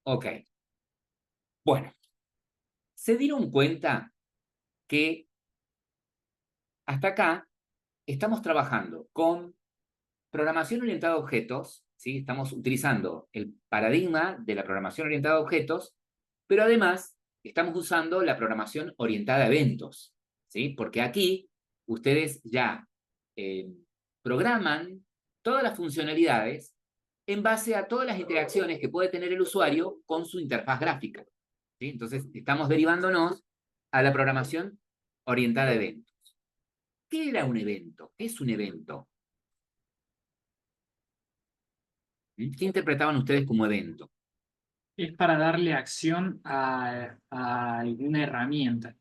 Ok. Bueno, se dieron cuenta que hasta acá estamos trabajando con programación orientada a objetos, ¿sí? Estamos utilizando el paradigma de la programación orientada a objetos, pero además estamos usando la programación orientada a eventos, ¿sí? Porque aquí ustedes ya eh, programan todas las funcionalidades en base a todas las interacciones que puede tener el usuario con su interfaz gráfica, ¿sí? Entonces, estamos derivándonos a la programación orientada a eventos. ¿Qué era un evento? ¿Qué es un evento? ¿Qué interpretaban ustedes como evento? Es para darle acción a alguna herramienta.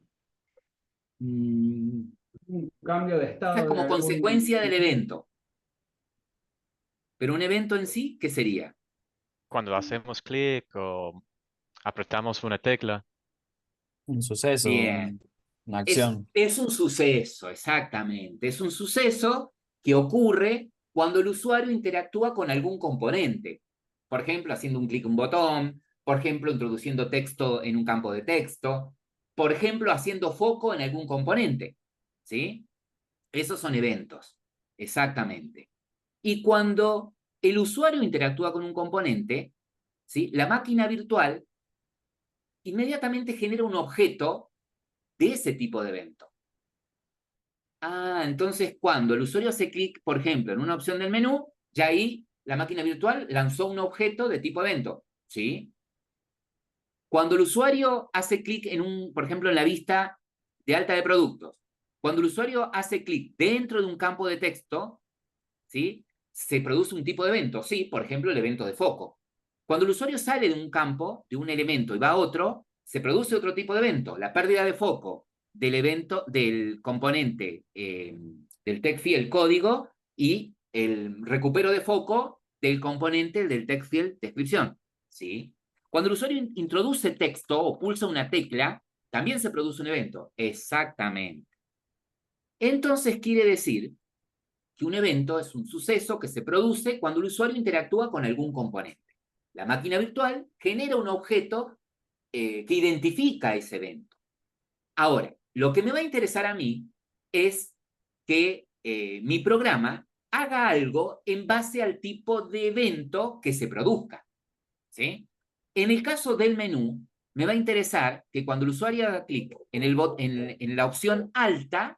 Mm, Un cambio de Quizás estado de como algún... consecuencia del evento. Pero un evento en sí, ¿qué sería? Cuando hacemos clic o apretamos una tecla. Un suceso, Bien. una acción. Es un suceso, exactamente. Es un suceso que ocurre cuando el usuario interactúa con algún componente. Por ejemplo, haciendo un clic en un botón, por ejemplo, introduciendo texto en un campo de texto, por ejemplo, haciendo foco en algún componente. ¿Sí? Esos son eventos, exactamente. Y cuando el usuario interactúa con un componente, ¿sí? La máquina virtual inmediatamente genera un objeto de ese tipo de evento. Entonces cuando el usuario hace clic, por ejemplo, en una opción del menú, ya ahí la máquina virtual lanzó un objeto de tipo evento, ¿sí? Cuando el usuario hace clic en por ejemplo, en la vista de alta de productos, cuando el usuario hace clic dentro de un campo de texto, ¿sí? Se produce un tipo de evento, sí, por ejemplo, el evento de foco. Cuando el usuario sale de un campo, de un elemento y va a otro, se produce otro tipo de evento, la pérdida de foco del evento, del componente del text field código y el recupero de foco del componente del text field descripción, ¿sí? Cuando el usuario introduce texto o pulsa una tecla, también se produce un evento. Exactamente. Entonces quiere decir que un evento es un suceso que se produce cuando el usuario interactúa con algún componente. La máquina virtual genera un objeto que identifica ese evento. Ahora, lo que me va a interesar a mí es que mi programa haga algo en base al tipo de evento que se produzca, ¿sí? En el caso del menú, me va a interesar que cuando el usuario haga clic en la opción alta,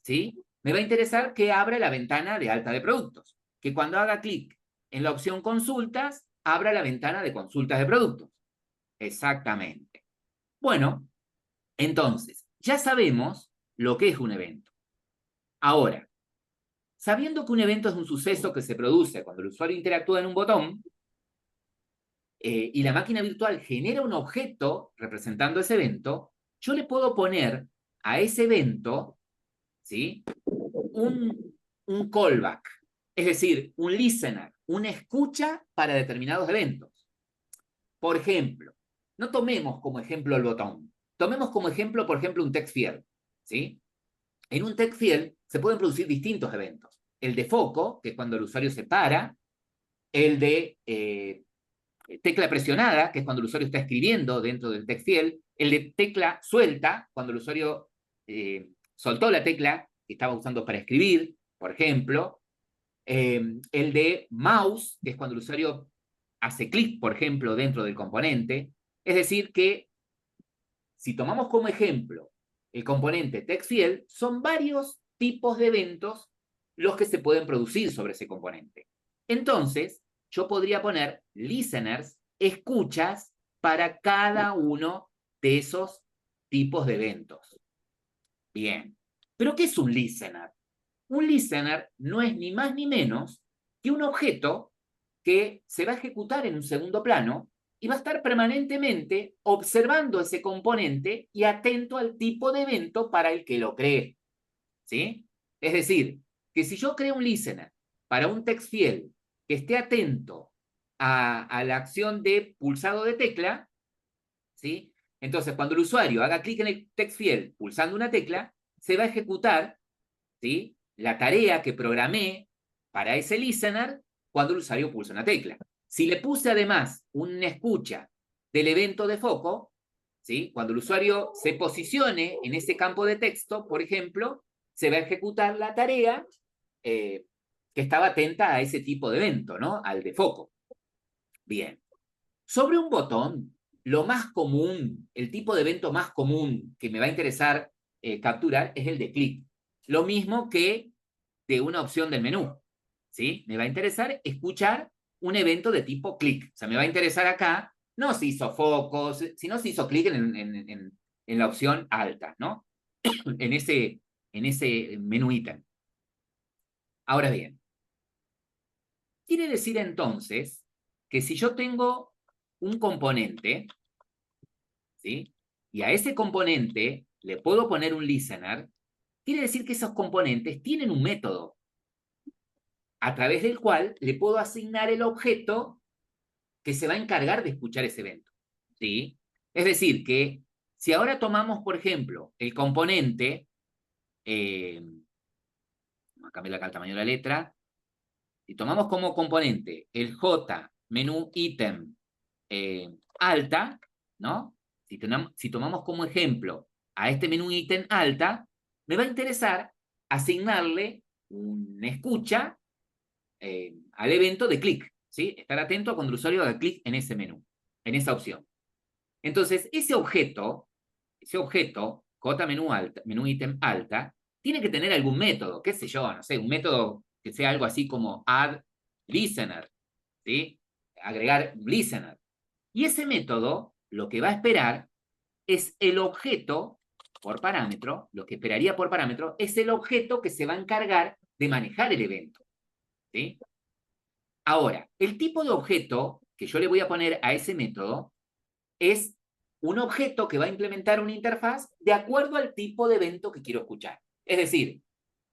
¿sí? Me va a interesar que abra la ventana de alta de productos, que cuando haga clic en la opción consultas, abra la ventana de consultas de productos. Exactamente. Bueno, entonces, ya sabemos lo que es un evento. Ahora, sabiendo que un evento es un suceso que se produce cuando el usuario interactúa en un botón, y la máquina virtual genera un objeto representando ese evento, yo le puedo poner a ese evento, ¿sí? un callback, es decir, un listener, una escucha para determinados eventos. Por ejemplo, no tomemos como ejemplo el botón, tomemos como ejemplo, por ejemplo, un text field, ¿sí? En un text field se pueden producir distintos eventos. El de foco, que es cuando el usuario se para, el de tecla presionada, que es cuando el usuario está escribiendo dentro del text field, el de tecla suelta, cuando el usuario soltó la tecla que estaba usando para escribir, por ejemplo, el de mouse, que es cuando el usuario hace clic, por ejemplo, dentro del componente. Es decir, que si tomamos como ejemplo el componente TextField, son varios tipos de eventos los que se pueden producir sobre ese componente. Entonces, yo podría poner listeners, escuchas, para cada uno de esos tipos de eventos. Bien. ¿Pero qué es un listener? Un listener no es ni más ni menos que un objeto que se va a ejecutar en un segundo plano y va a estar permanentemente observando ese componente y atento al tipo de evento para el que lo cree. ¿Sí? Es decir, que si yo creo un listener para un text field que esté atento a la acción de pulsado de tecla, ¿sí? Entonces, cuando el usuario haga clic en el text field pulsando una tecla, se va a ejecutar, ¿sí? La tarea que programé para ese listener cuando el usuario pulsa una tecla. Si le puse además una escucha del evento de foco, ¿sí? Cuando el usuario se posicione en ese campo de texto, por ejemplo, se va a ejecutar la tarea que estaba atenta a ese tipo de evento, ¿no? Al de foco. Bien. Sobre un botón, lo más común, el tipo de evento más común que me va a interesar capturar es el de clic. Lo mismo que de una opción del menú, ¿sí? Me va a interesar escuchar un evento de tipo clic. O sea, me va a interesar acá, no si hizo focos, sino si hizo clic en la opción alta, ¿no? en ese menú ítem. Ahora bien, quiere decir entonces que si yo tengo un componente, ¿sí? Y a ese componente le puedo poner un listener, quiere decir que esos componentes tienen un método a través del cual le puedo asignar el objeto que se va a encargar de escuchar ese evento, ¿sí? Es decir, que si ahora tomamos, por ejemplo, el componente, vamos a cambiar el tamaño de la letra, si tomamos como componente el J menú ítem alta, ¿no? Si tomamos como ejemplo a este menú ítem alta, me va a interesar asignarle una escucha al evento de clic, ¿sí? Estar atento a cuando el usuario haga clic en ese menú, en esa opción. Entonces, ese objeto, J menú alta, menú ítem alta, tiene que tener algún método, qué sé yo, no sé, un método que sea algo así como add listener, ¿sí? Agregar un listener. Y ese método, lo que va a esperar es el objeto por parámetro, lo que esperaría por parámetro, es el objeto que se va a encargar de manejar el evento, ¿sí? Ahora, el tipo de objeto que yo le voy a poner a ese método es un objeto que va a implementar una interfaz de acuerdo al tipo de evento que quiero escuchar. Es decir,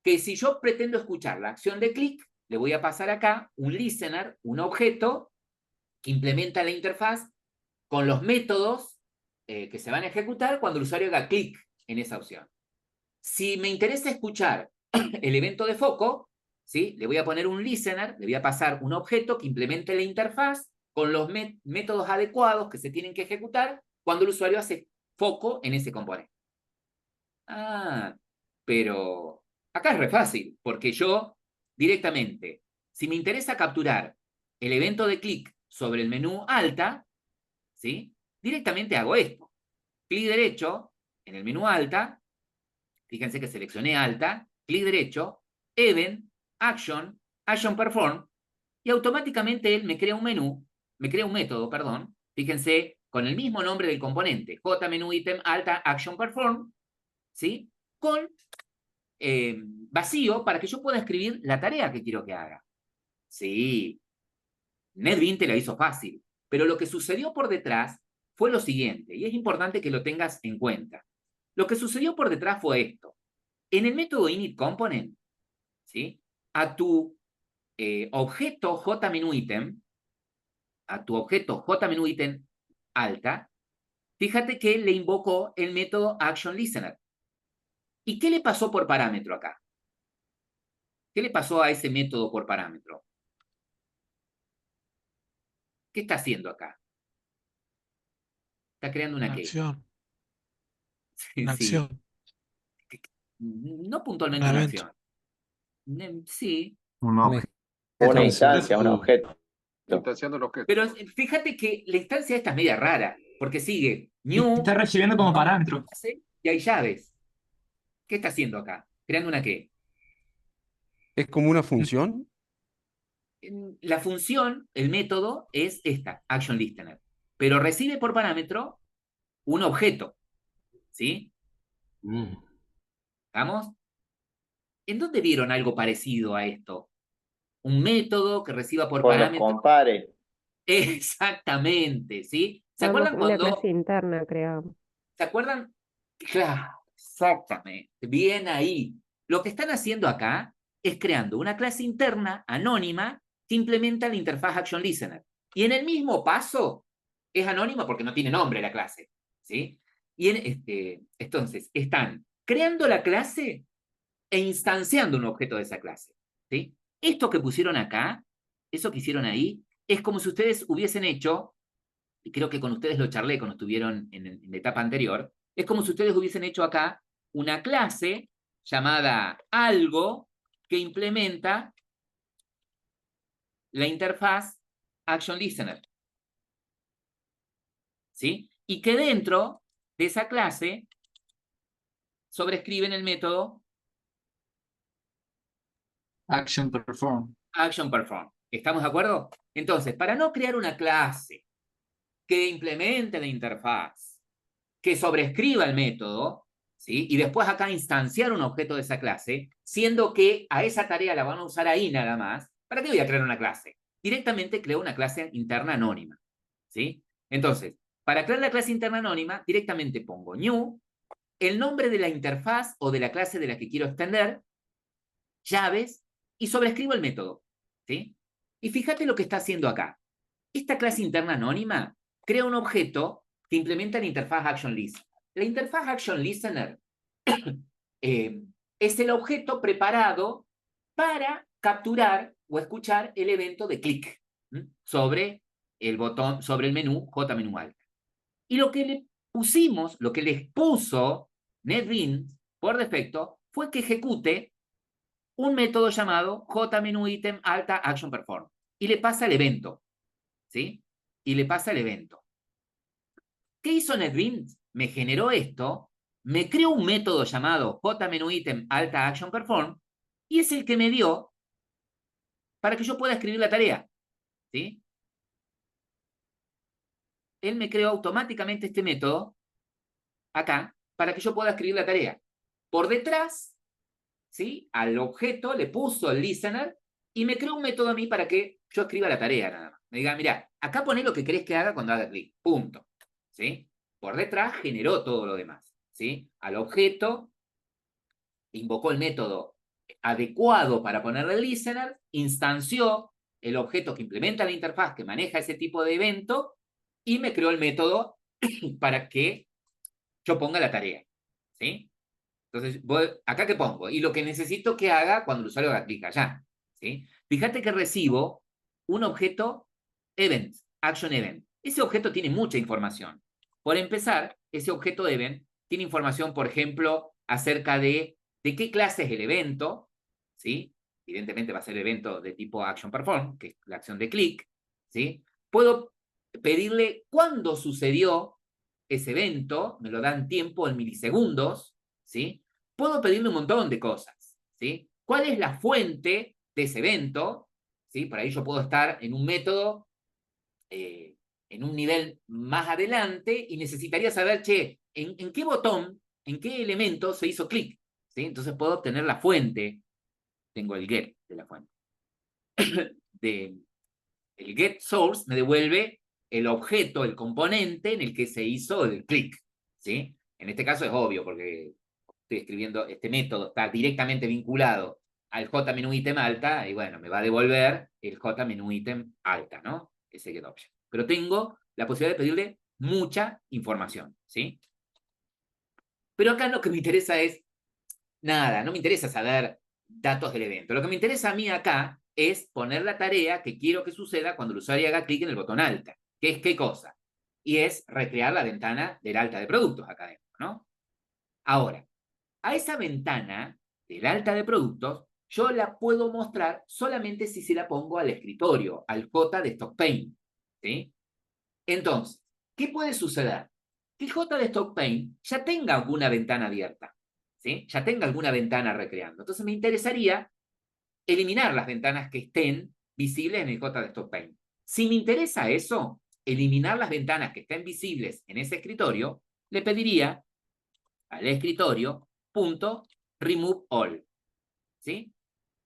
que si yo pretendo escuchar la acción de clic, le voy a pasar acá un listener, un objeto que implementa la interfaz con los métodos que se van a ejecutar cuando el usuario haga clic en esa opción. Si me interesa escuchar el evento de foco, ¿sí? Le voy a poner un listener, le voy a pasar un objeto que implemente la interfaz con los métodos adecuados que se tienen que ejecutar cuando el usuario hace foco en ese componente. Ah, pero acá es re fácil, porque yo directamente, si me interesa capturar el evento de clic sobre el menú alta, ¿sí? Directamente hago esto. Clic derecho en el menú alta, fíjense que seleccioné alta, clic derecho, event, action, action perform, y automáticamente él me crea un menú, me crea un método, perdón, fíjense, con el mismo nombre del componente, J menú ítem alta action perform, ¿sí? Con vacío para que yo pueda escribir la tarea que quiero que haga. Sí, NetBeans te la hizo fácil, pero lo que sucedió por detrás fue lo siguiente, y es importante que lo tengas en cuenta. Lo que sucedió por detrás fue esto. En el método initComponent, ¿sí? A tu objeto JMenuItem, a tu objeto JMenuItem alta, fíjate que le invocó el método ActionListener. ¿Y qué le pasó por parámetro acá? ¿Qué le pasó a ese método por parámetro? ¿Qué está haciendo acá? Está creando una qué. Acción, Sí, una sí. acción, No un puntualmente una evento. acción. Sí, Un Un objeto. Una ejemplo, instancia, un sí. objeto. Instanciando el objeto. pero fíjate que la instancia esta es media rara, porque sigue new, Está recibiendo como parámetro. y hay llaves. ¿Qué está haciendo acá? Creando una qué. ¿Es como una función? La función, el método, es esta, action listener. Pero recibe por parámetro un objeto. ¿Sí? ¿Vamos? ¿En dónde vieron algo parecido a esto? Un método que reciba por Con los parámetro. compares. Exactamente, ¿sí? ¿Se Vamos, acuerdan una cuando... clase interna creamos. ¿Se acuerdan? Claro, exactamente. Bien ahí. Lo que están haciendo acá es creando una clase interna anónima que implementa la interfaz Action Listener. Y en el mismo paso es anónima porque no tiene nombre la clase. ¿Sí? Y entonces están creando la clase e instanciando un objeto de esa clase. ¿Sí? Esto que pusieron acá, eso que hicieron ahí, es como si ustedes hubiesen hecho y creo que con ustedes lo charlé cuando estuvieron en la etapa anterior, es como si ustedes hubiesen hecho acá una clase llamada algo que implementa la interfaz Action Listener. ¿Sí? Y que dentro de esa clase sobrescriben el método Action perform. Action Perform. ¿Estamos de acuerdo? Entonces, para no crear una clase que implemente la interfaz, que sobrescriba el método, ¿sí? Y después acá instanciar un objeto de esa clase, siendo que a esa tarea la van a usar ahí nada más, ¿para qué voy a crear una clase? Directamente creo una clase interna anónima, ¿sí? Entonces, para crear la clase interna anónima, directamente pongo new, el nombre de la interfaz o de la clase de la que quiero extender, llaves, y sobrescribo el método, ¿sí? Y fíjate lo que está haciendo acá. Esta clase interna anónima crea un objeto que implementa la interfaz Action Listener. La interfaz Action Listener es el objeto preparado para capturar o escuchar el evento de clic sobre el botón, sobre el menú JMenú Alta. Y lo que le pusimos, lo que les puso NetBeans por defecto, fue que ejecute un método llamado JMenuItem Alta Action Perform. Y le pasa el evento. ¿Sí? Y le pasa el evento. ¿Qué hizo NetBeans? Me generó esto, me creó un método llamado JMenuItem Alta Action Perform, y es el que me dio para que yo pueda escribir la tarea. ¿Sí? Él me creó automáticamente este método, acá, para que yo pueda escribir la tarea. Por detrás, ¿sí? Al objeto le puso el listener y me creó un método a mí para que yo escriba la tarea nada más. Me diga, mira, acá poné lo que querés que haga cuando haga clic. Punto. ¿Sí? Por detrás generó todo lo demás. ¿Sí? Al objeto invocó el método adecuado para ponerle el listener, instanció el objeto que implementa la interfaz que maneja ese tipo de evento y me creó el método para que yo ponga la tarea. ¿Sí? Entonces, ¿acá qué pongo? Y lo que necesito que haga cuando el usuario haga clic allá. ¿Sí? Fíjate que recibo un objeto event, action event. Ese objeto tiene mucha información. Por empezar, ese objeto event tiene información, por ejemplo, acerca de qué clase es el evento, ¿sí? Evidentemente va a ser el evento de tipo action perform, que es la acción de clic, ¿sí? Puedo pedirle cuándo sucedió ese evento, me lo dan tiempo en milisegundos, ¿sí? Puedo pedirle un montón de cosas, ¿sí? ¿Cuál es la fuente de ese evento? ¿Sí? Por ahí yo puedo estar en un método, en un nivel más adelante y necesitaría saber, che, ¿en qué botón, en qué elemento se hizo clic? ¿Sí? Entonces puedo obtener la fuente. Tengo el get de la fuente. El get source me devuelve el objeto, el componente en el que se hizo el clic. ¿Sí? En este caso es obvio porque estoy escribiendo, este método está directamente vinculado al JMenuItem alta y bueno, me va a devolver el JMenuItem alta, ¿no? Ese getObject. Pero tengo la posibilidad de pedirle mucha información, ¿sí? Pero acá lo que me interesa es nada, no me interesa saber datos del evento. Lo que me interesa a mí acá es poner la tarea que quiero que suceda cuando el usuario haga clic en el botón alta. ¿Qué es qué cosa? Y es recrear la ventana del alta de productos acá adentro, ¿no? Ahora, a esa ventana del alta de productos, yo la puedo mostrar solamente si se la pongo al escritorio, al J de StockPaint, ¿sí? Entonces, ¿qué puede suceder? Que el J de StockPaint ya tenga alguna ventana abierta, ¿sí? Ya tenga alguna ventana recreando. Entonces me interesaría eliminar las ventanas que estén visibles en el J de StockPaint. Si me interesa eso, eliminar las ventanas que estén visibles en ese escritorio, le pediría al escritorio .remove all, ¿sí?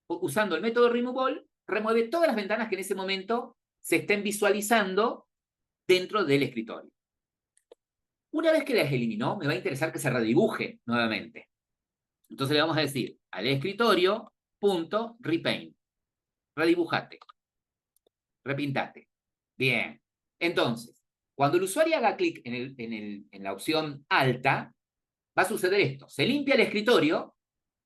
Usando el método remove all, remueve todas las ventanas que en ese momento se estén visualizando dentro del escritorio. Una vez que las eliminó, me va a interesar que se redibuje nuevamente. Entonces le vamos a decir al escritorio .repaint. Redibujate. Repintate. Bien. Entonces, cuando el usuario haga clic en la opción alta, va a suceder esto. Se limpia el escritorio,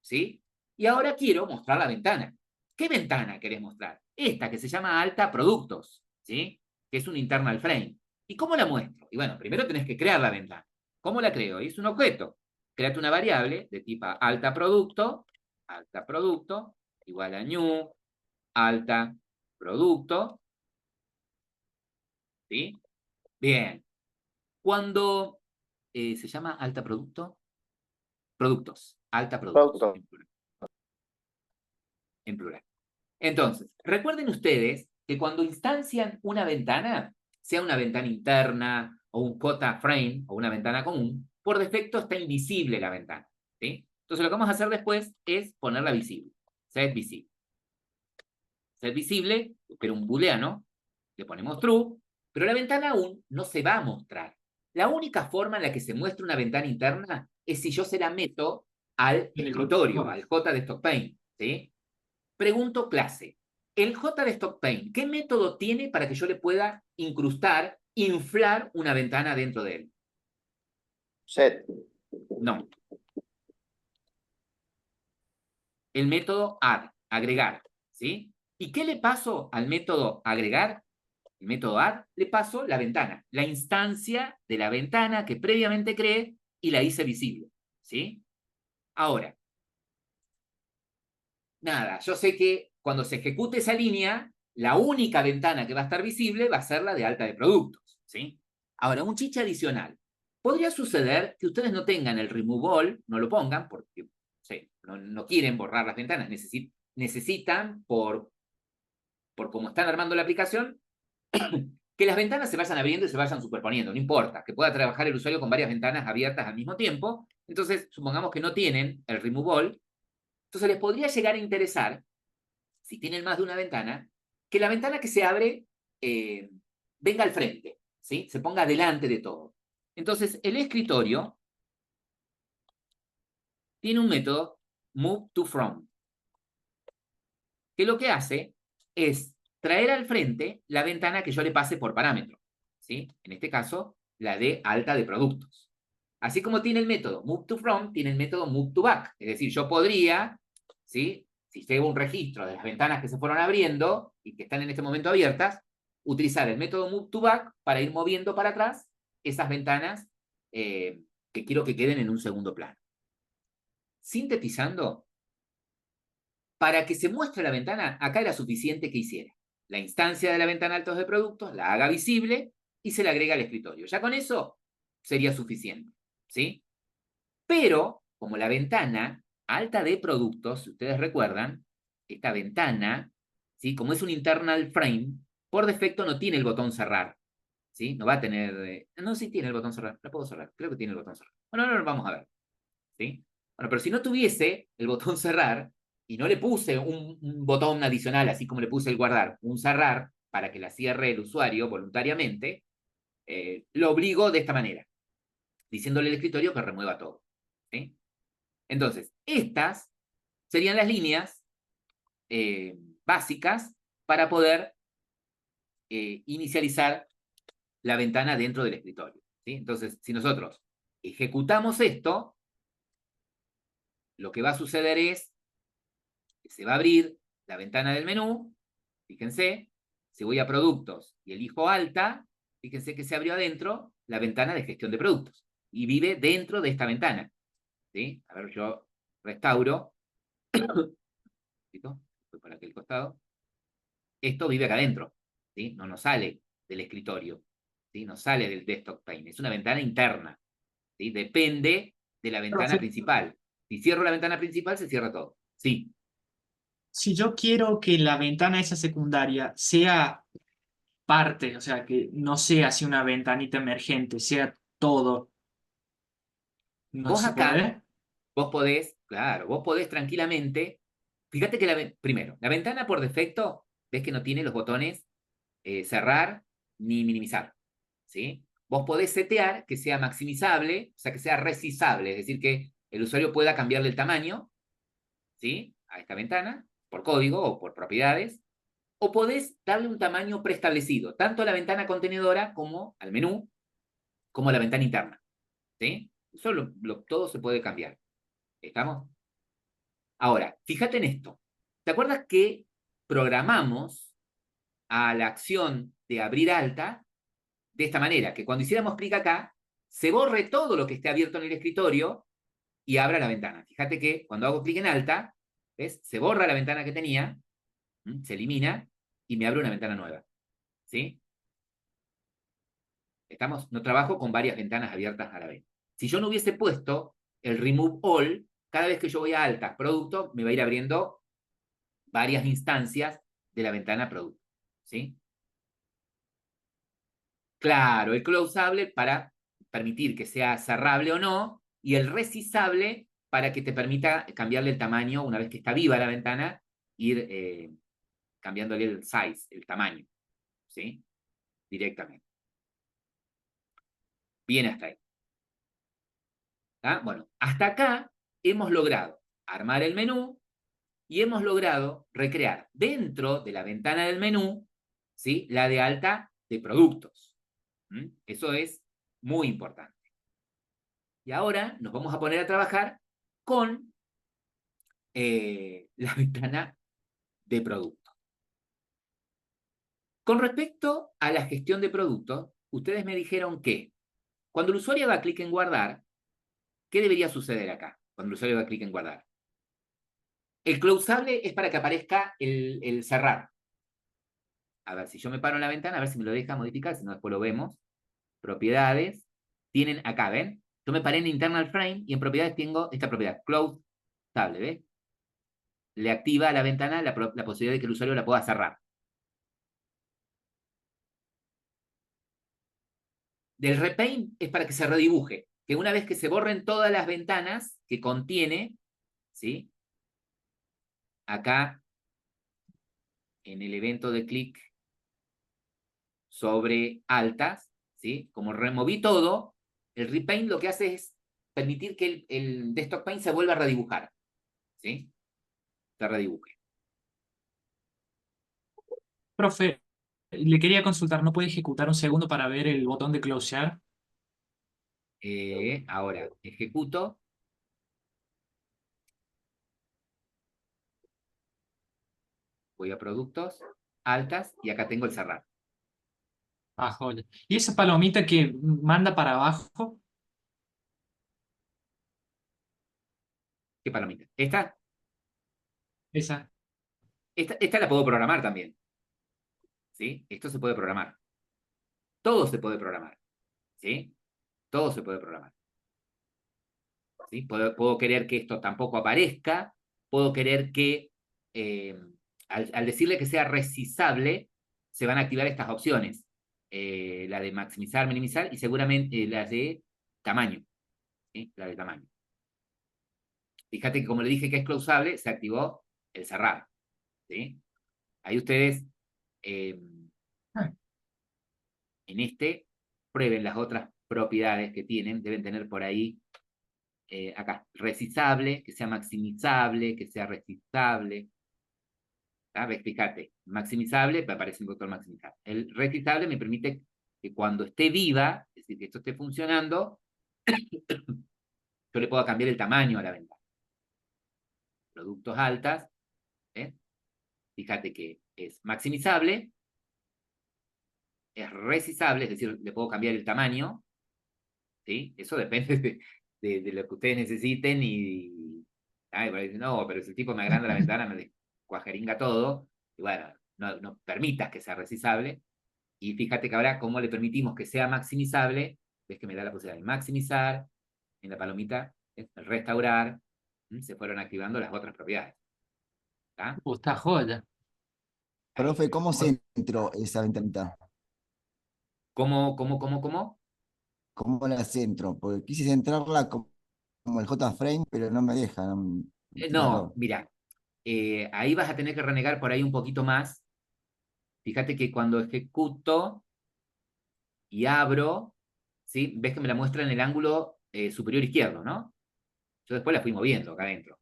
¿sí? Y ahora quiero mostrar la ventana. ¿Qué ventana querés mostrar? Esta que se llama alta productos, ¿sí? Que es un internal frame. ¿Y cómo la muestro? Y bueno, primero tenés que crear la ventana. ¿Cómo la creo? Es un objeto. Créate una variable de tipo alta producto, igual a new, alta producto. ¿Sí? Bien. Cuando se llama alta producto, productos, alta productos, Producto. en plural. En plural. Entonces, recuerden ustedes que cuando instancian una ventana, sea una ventana interna o un J frame o una ventana común, por defecto está invisible la ventana. ¿Sí? Entonces lo que vamos a hacer después es ponerla visible. Set visible. Set visible, pero un booleano, le ponemos true, pero la ventana aún no se va a mostrar. La única forma en la que se muestra una ventana interna es si yo se la meto al escritorio, al J de StockPaint. ¿Sí? Pregunto clase. El J de StockPaint, ¿qué método tiene para que yo le pueda incrustar, inflar una ventana dentro de él? Set. No. El método add, agregar. ¿Sí? ¿Y qué le paso al método agregar? El método add, le paso la ventana, la instancia de la ventana que previamente creé y la hice visible. ¿Sí? Ahora, nada, yo sé que cuando se ejecute esa línea, la única ventana que va a estar visible va a ser la de alta de productos. ¿Sí? Ahora, un chiche adicional. Podría suceder que ustedes no tengan el remove all, no lo pongan porque sí, no quieren borrar las ventanas, necesitan, por cómo están armando la aplicación, que las ventanas se vayan abriendo y se vayan superponiendo, no importa, que pueda trabajar el usuario con varias ventanas abiertas al mismo tiempo. Entonces, supongamos que no tienen el remove all, entonces les podría llegar a interesar, si tienen más de una ventana, que la ventana que se abre venga al frente, ¿sí? Se ponga delante de todo. Entonces, el escritorio tiene un método move to front, que lo que hace es traer al frente la ventana que yo le pase por parámetro, ¿sí? En este caso, la de alta de productos. Así como tiene el método move to front, tiene el método move to back. Es decir, yo podría, ¿sí? Si llevo un registro de las ventanas que se fueron abriendo y que están en este momento abiertas, utilizar el método move to back para ir moviendo para atrás esas ventanas que quiero que queden en un segundo plano. Sintetizando, para que se muestre la ventana, acá era suficiente que hiciera la instancia de la ventana altos de productos, la haga visible y se la agrega al escritorio. Ya con eso sería suficiente, ¿sí? Pero, como la ventana alta de productos, si ustedes recuerdan, esta ventana, ¿sí? Como es un internal frame, por defecto no tiene el botón cerrar, ¿sí? No va a tener... no, sí tiene el botón cerrar, la puedo cerrar, creo que tiene el botón cerrar. Bueno, no lo vamos a ver, ¿sí? Bueno, pero si no tuviese el botón cerrar y no le puse un botón adicional, así como le puse el guardar, un cerrar, para que la cierre el usuario voluntariamente, lo obligo de esta manera, diciéndole al escritorio que remueva todo, ¿sí? Entonces, estas serían las líneas básicas para poder inicializar la ventana dentro del escritorio, ¿sí? Entonces, si nosotros ejecutamos esto, lo que va a suceder es que se va a abrir la ventana del menú, fíjense, si voy a productos y elijo alta, fíjense que se abrió adentro la ventana de gestión de productos y vive dentro de esta ventana, ¿sí? A ver, yo restauro, voy por aquel costado, esto vive acá adentro, ¿sí? No nos sale del escritorio, ¿sí? No sale del desktop pane, es una ventana interna, ¿sí? Depende de la ventana principal. Si cierro la ventana principal, se cierra todo. Sí. Si yo quiero que la ventana esa secundaria sea parte, o sea, que no sea así una ventanita emergente, sea todo, ¿no Vos se acá, puede? vos podés, claro, vos podés tranquilamente, fíjate que primero, la ventana por defecto, ves que no tiene los botones cerrar ni minimizar, ¿sí? Vos podés setear que sea maximizable, o sea, que sea resizable, es decir, que el usuario pueda cambiarle el tamaño, ¿sí? A esta ventana, por código o por propiedades, o podés darle un tamaño preestablecido, tanto a la ventana contenedora como al menú, como a la ventana interna, ¿sí? Eso todo se puede cambiar. ¿Estamos? Ahora, fíjate en esto. ¿Te acuerdas que programamos a la acción de abrir alta de esta manera, que cuando hiciéramos clic acá, se borre todo lo que esté abierto en el escritorio y abra la ventana. Fíjate que cuando hago clic en alta, ¿ves? Se borra la ventana que tenía, se elimina y me abre una ventana nueva. ¿Sí? No trabajo con varias ventanas abiertas a la vez. Si yo no hubiese puesto el Remove All, cada vez que yo voy a altas, producto, me va a ir abriendo varias instancias de la ventana producto. ¿Sí? Claro, el closable para permitir que sea cerrable o no, y el resizable para que te permita cambiarle el tamaño una vez que está viva la ventana, ir cambiándole el size, el tamaño, ¿sí? Directamente. Bien hasta ahí. ¿Ah? Bueno, hasta acá hemos logrado armar el menú y hemos logrado recrear dentro de la ventana del menú, ¿sí? La de alta de productos. Eso es muy importante. Y ahora nos vamos a poner a trabajar con la ventana de productos. Con respecto a la gestión de productos, ustedes me dijeron que cuando el usuario da clic en guardar, ¿qué debería suceder acá? Cuando el usuario da clic en guardar. El closable es para que aparezca el cerrar. A ver, si yo me paro en la ventana, a ver si me lo deja modificar, si no después lo vemos. Propiedades. Tienen acá, ¿ven? Yo me paré en internal frame y en propiedades tengo esta propiedad, closable, ¿ves? Le activa a la ventana la posibilidad de que el usuario la pueda cerrar. Del repaint es para que se redibuje, que una vez que se borren todas las ventanas que contiene, ¿sí? Acá, en el evento de clic sobre altas, ¿sí? Como removí todo, el repaint lo que hace es permitir que el desktop paint se vuelva a redibujar, ¿sí? Se redibuje. Profe, le quería consultar, ¿no puede ejecutar un segundo para ver el botón de closear? Ahora, ejecuto. Voy a productos, altas, y acá tengo el cerrar. Ah, joya. ¿Y esa palomita que manda para abajo? ¿Qué palomita? ¿Esta? Esa. Esta la puedo programar también. ¿Sí? Esto se puede programar. Todo se puede programar. ¿Sí? Todo se puede programar. ¿Sí? Puedo querer que esto tampoco aparezca. Puedo querer que, al decirle que sea resizable, se van a activar estas opciones. La de maximizar, minimizar y seguramente la de tamaño. ¿Sí? La de tamaño. Fíjate que como le dije que es closable, se activó el cerrar. ¿Sí? Ahí ustedes en este prueben las otras propiedades que tienen. Deben tener por ahí, acá, resizable, que sea maximizable, que sea resizable. ¿Sabes? Fíjate, maximizable, me aparece un botón maximizar. El resizable me permite que cuando esté viva, es decir, que esto esté funcionando, yo le puedo cambiar el tamaño a la ventana. Productos altas, ¿eh? Fíjate que es maximizable, es resizable, es decir, le puedo cambiar el tamaño, ¿sí? Eso depende de lo que ustedes necesiten y... Ay, por ahí dicen, no, pero si el tipo me agranda la ventana, me descuajeringa todo, y bueno, no permitas que sea resizable, y fíjate que ahora, como le permitimos que sea maximizable, ves que me da la posibilidad de maximizar, en la palomita, restaurar, se fueron activando las otras propiedades. ¿Está? Está joya. Ahí. Profe, ¿cómo se entró esa ventanita? ¿Cómo? ¿Cómo la centro? Porque quise centrarla como el JFrame, pero no me deja. Me tira No, error. mira, ahí vas a tener que renegar por ahí un poquito más. Fíjate que cuando ejecuto y abro, ¿sí? Ves que me la muestra en el ángulo superior izquierdo, ¿no? Yo después la fui moviendo acá adentro,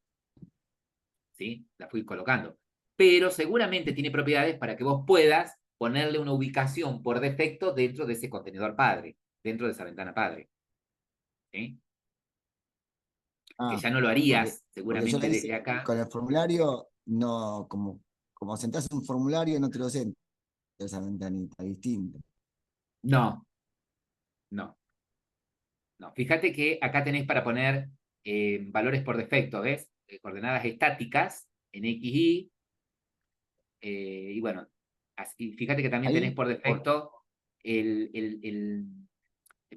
¿sí? La fui colocando. Pero seguramente tiene propiedades para que vos puedas ponerle una ubicación por defecto dentro de ese contenedor padre, dentro de esa ventana padre, ¿sí? Que Ah, ya no lo porque, harías porque yo seguramente la hice desde acá. con el formulario, no, como sentás un formulario, no te lo centro esa ventanita, distinto. No, No. No. Fíjate que acá tenés para poner valores por defecto, ¿ves? Coordenadas estáticas en X, Y. Y bueno, así, fíjate que también Ahí, tenés por defecto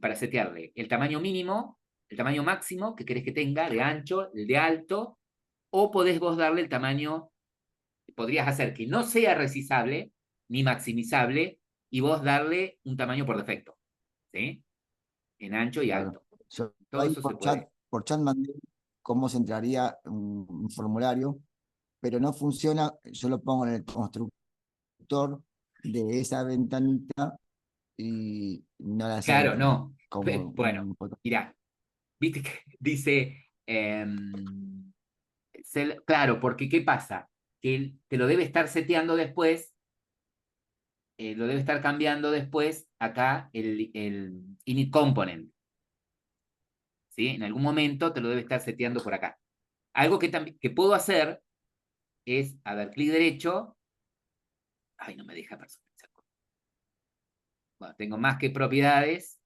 para setearle el tamaño mínimo, el tamaño máximo que querés que tenga de ancho, el de alto, o podés vos darle el tamaño, podrías hacer que no sea resizable ni maximizable y vos darle un tamaño por defecto, ¿sí? En ancho y claro. alto. Yo Todo ahí eso se puede. por chat mandé cómo se entraría un formulario, pero no funciona. Yo lo pongo en el constructor de esa ventanita y no la Claro, acepta. no. Como Bueno, mirá, viste que dice, claro, porque ¿qué pasa? Que él te lo debe estar seteando después, lo debe estar cambiando después acá el init component. ¿Sí? En algún momento te lo debe estar seteando por acá. Algo que, que puedo hacer es, a ver, clic derecho. Ay, no me deja personalizar. Bueno, tengo más que propiedades.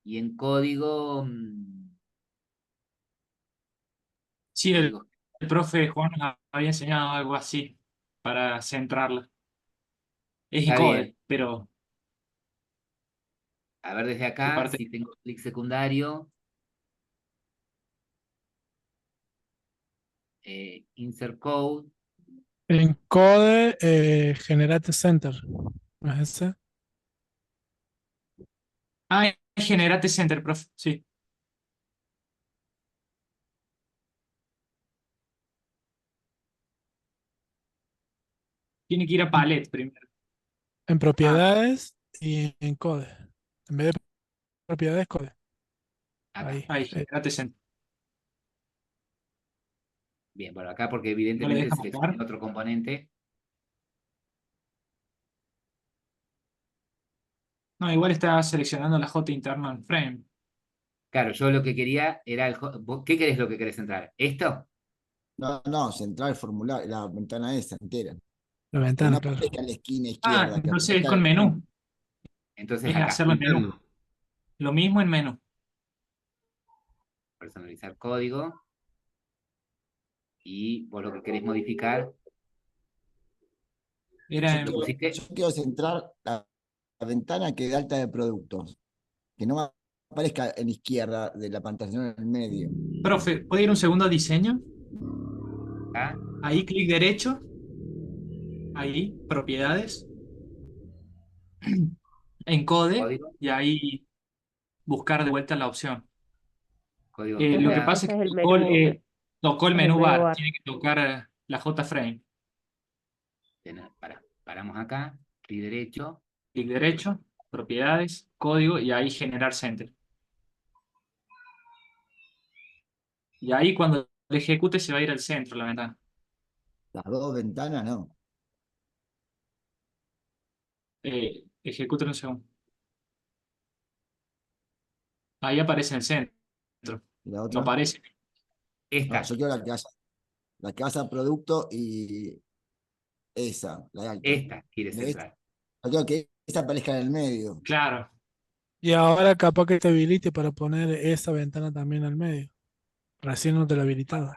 Y en código... Sí, código. el profe Juan había enseñado algo así para centrarla. Es Está Encode, bien. pero A ver, desde de acá, parte. si tengo clic secundario. Insert code. En Code, Generate Center. ¿No es ese? Ah, Generate Center, profe. Sí. Tiene que ir a Palette primero. En propiedades y en Code. En vez de propiedades, Code. Acá. Ahí. Ahí, Generate Center. Bien, bueno, acá porque ¿No le evidentemente deja seleccioné marcar? otro componente. No, igual está seleccionando la J interna en frame. Claro, yo lo que quería era ¿qué querés lo que querés entrar? ¿Esto? no, centrar el formulario, la ventana esa entera. La Que no ventana, claro. aparezca en la esquina Ah, izquierda, que entonces es aparezca con menú. Entonces Es acá, hacerlo en menú. Lo mismo en menú. personalizar código. Y vos lo que querés modificar. Era en- pusiste? yo quiero centrar la ventana que da alta de productos. Que no aparezca en la izquierda de la pantalla, sino en el medio. Profe, ¿puede ir un segundo a diseño? Acá. Ahí, clic derecho. Ahí, propiedades. Encode. Código. Y ahí buscar de vuelta la opción. Código Lo que generado. pasa es Ese que es el tocó menú. tocó el Es el menú menú bar. bar. Tiene que tocar la J-frame. Paramos acá. Clic derecho. Clic derecho, propiedades, código y ahí generar center. Y ahí cuando lo ejecute se va a ir al centro la ventana. Las dos ventanas no. Ejecute un segundo. Ahí aparece en el centro. Y la No otra. aparece. No, Esta. yo quiero la que hace producto y esa, la de alta. Esta quieres ¿Ves? entrar. Yo quiero que esa aparezca en el medio. Claro. Y ahora capaz que te habilite para poner esa ventana también al medio. Recién no te la habilitaba.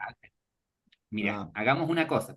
Mira, Ah. hagamos una cosa.